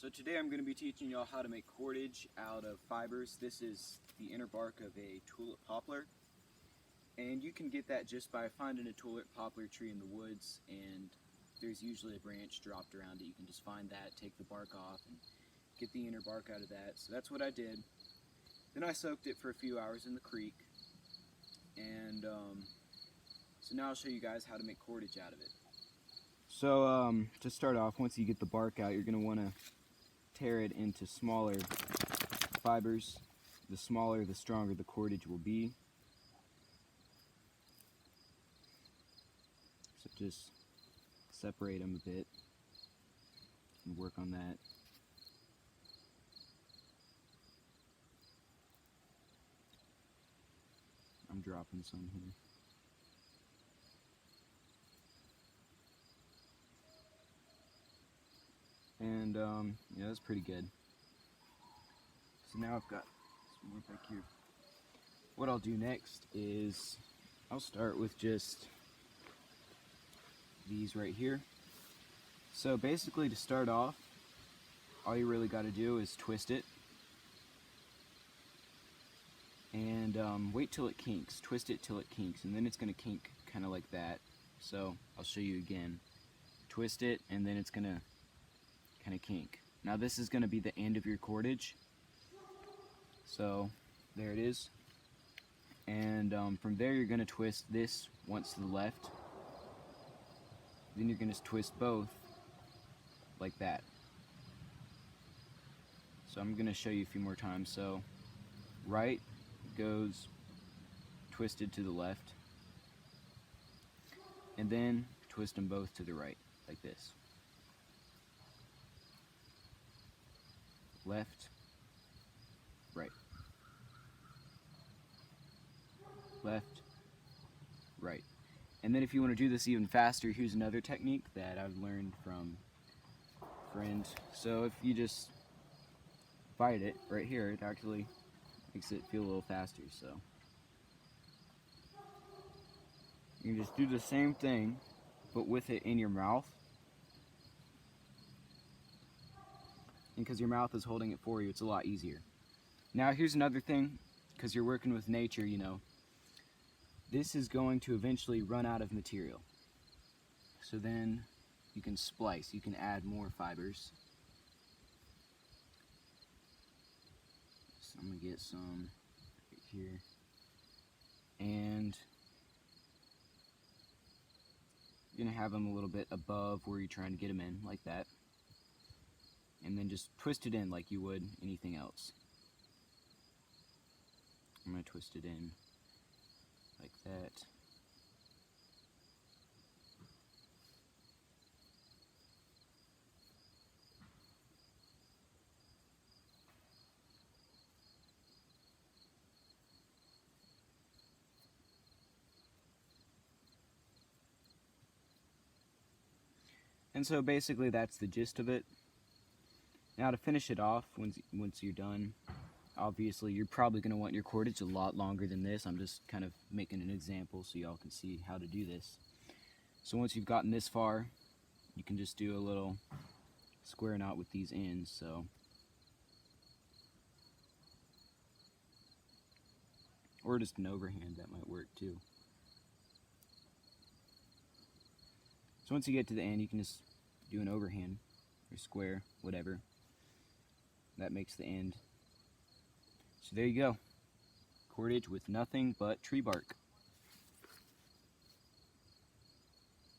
So today I'm going to be teaching y'all how to make cordage out of fibers. This is the inner bark of a tulip poplar, and you can get that just by finding a tulip poplar tree in the woods, and there's usually a branch dropped around it. You can just find that, take the bark off, and get the inner bark out of that. So that's what I did. Then I soaked it for a few hours in the creek, and so now I'll show you guys how to make cordage out of it. So to start off, once you get the bark out, you're going to want to tear it into smaller fibers. The smaller, the stronger the cordage will be. So just separate them a bit and work on that. I'm dropping some here. And yeah, that's pretty good. So now I've got some more back here. What I'll do next is I'll start with just these right here. So basically, to start off, all you really got to do is twist it and wait till it kinks. Twist it till it kinks, and then it's going to kink kind of like that. So I'll show you again. Twist it, and then it's going to kind of kink. Now this is going to be the end of your cordage. So there it is. And from there you're going to twist this once to the left. Then you're going to twist both like that. So I'm going to show you a few more times. So right goes twisted to the left, and then twist them both to the right like this. Left, right, left, right. And then if you want to do this even faster, here's another technique that I've learned from a friend. So if you just bite it right here, it actually makes it feel a little faster. So you can just do the same thing, but with it in your mouth. And because your mouth is holding it for you, it's a lot easier. Now here's another thing, because you're working with nature, you know, this is going to eventually run out of material. So then you can splice, you can add more fibers. So I'm going to get some right here. And you're going to have them a little bit above where you're trying to get them in, like that. And then just twist it in like you would anything else. I'm going to twist it in like that. And so basically that's the gist of it. Now to finish it off, once you're done, obviously you're probably going to want your cordage a lot longer than this. I'm just kind of making an example so y'all can see how to do this. So once you've gotten this far, you can just do a little square knot with these ends. So or just an overhand, that might work too. So once you get to the end, you can just do an overhand or square, whatever. That makes the end. So there you go. Cordage with nothing but tree bark.